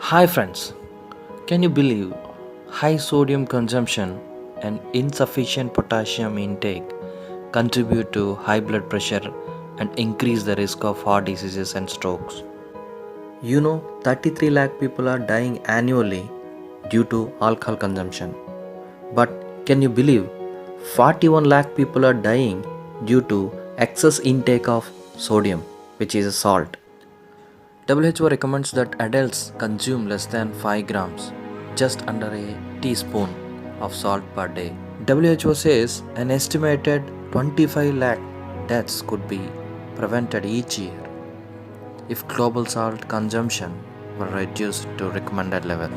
Hi friends, can you believe high sodium consumption and insufficient potassium intake contribute to high blood pressure and increase the risk of heart diseases and strokes? 33 lakh people are dying annually due to alcohol consumption. But can you believe 41 lakh people are dying due to excess intake of sodium, which is a salt? WHO recommends that adults consume less than 5 grams, just under a teaspoon of salt per day. WHO says an estimated 25 lakh deaths could be prevented each year if global salt consumption were reduced to recommended level.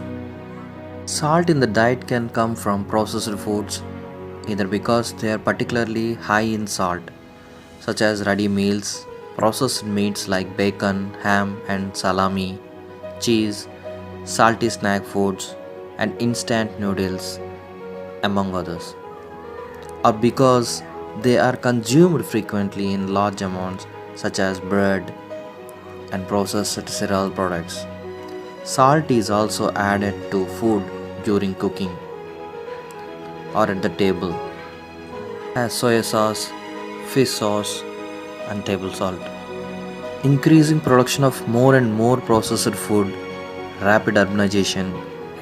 Salt in the diet can come from processed foods either because they are particularly high in salt, such as ready meals, processed meats like bacon, ham, and salami, cheese, salty snack foods, and instant noodles, among others, or because they are consumed frequently in large amounts, such as bread and processed cereal products. Salt is also added to food during cooking or at the table as soy sauce, fish sauce, and table salt. Increasing production of more and more processed food, rapid urbanization,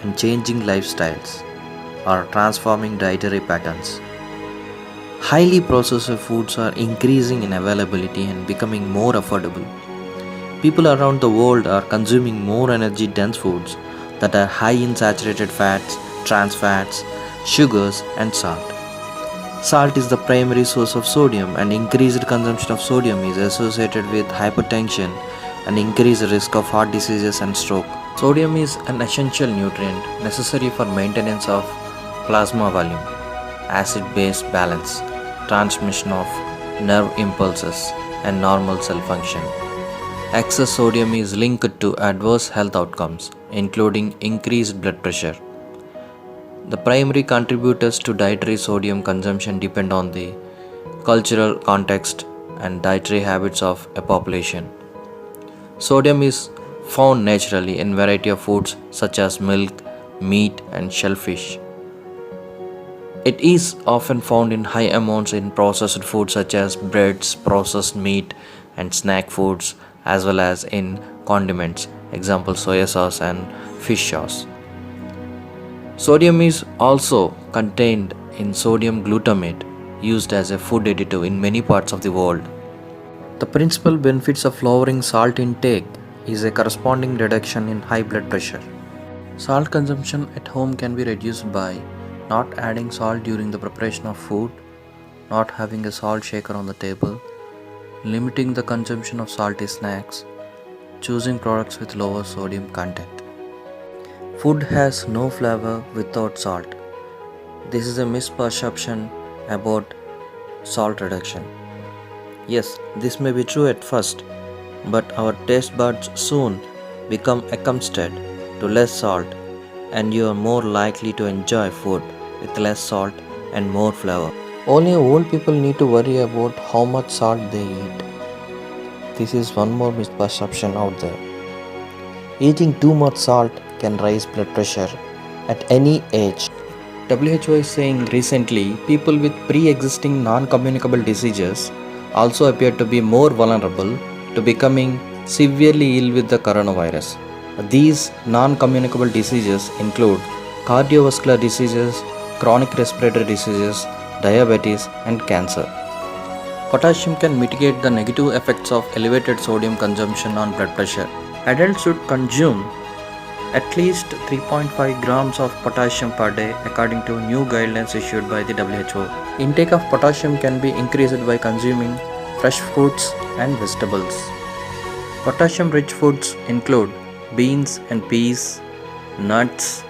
and changing lifestyles are transforming dietary patterns. Highly processed foods are increasing in availability and becoming more affordable. People around the world are consuming more energy dense foods that are high in saturated fats, trans fats, sugars, and salt. Salt is the primary source of sodium, and increased consumption of sodium is associated with hypertension and increased risk of heart diseases and stroke. Sodium is an essential nutrient necessary for maintenance of plasma volume, acid base balance, transmission of nerve impulses, and normal cell function. Excess sodium is linked to adverse health outcomes, including increased blood pressure. The primary contributors to dietary sodium consumption depend on the cultural context and dietary habits of a population. Sodium is found naturally in variety of foods such as milk, meat, and shellfish. It is often found in high amounts in processed foods such as breads, processed meat, and snack foods, as well as in condiments, example soy sauce and fish sauce. Sodium is also contained in sodium glutamate, used as a food additive in many parts of the world. The principal benefits of lowering salt intake is a corresponding reduction in high blood pressure. Salt consumption at home can be reduced by not adding salt during the preparation of food, not having a salt shaker on the table, limiting the consumption of salty snacks, choosing products with lower sodium content. Food has no flavor without salt. This is a misperception about salt reduction. Yes, this may be true at first, but our taste buds soon become accustomed to less salt, and you are more likely to enjoy food with less salt and more flavor. Only old people need to worry about how much salt they eat. This is one more misperception out there. Eating too much salt can raise blood pressure at any age. WHO is saying recently people with pre-existing non-communicable diseases also appear to be more vulnerable to becoming severely ill with the coronavirus. These non-communicable diseases include cardiovascular diseases, chronic respiratory diseases, diabetes, and cancer. Potassium can mitigate the negative effects of elevated sodium consumption on blood pressure. Adults should consume at least 3.5 grams of potassium per day according to new guidelines issued by the WHO. Intake of potassium can be increased by consuming fresh fruits and vegetables. Potassium-rich foods include beans and peas, nuts,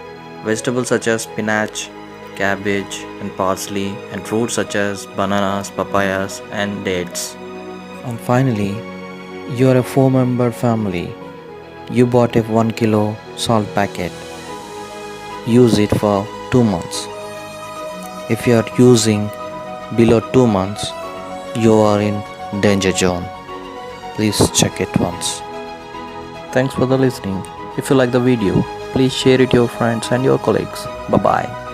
vegetables such as spinach, cabbage and parsley, and fruits such as bananas, papayas, and dates. And finally, you are a 4-member family. You bought a 1 kilo salt packet. Use it for 2 months. If you are using below 2 months, you are in danger zone. Please check it once. Thanks for the listening. If you like the video, please share it to your friends and your colleagues. Bye bye.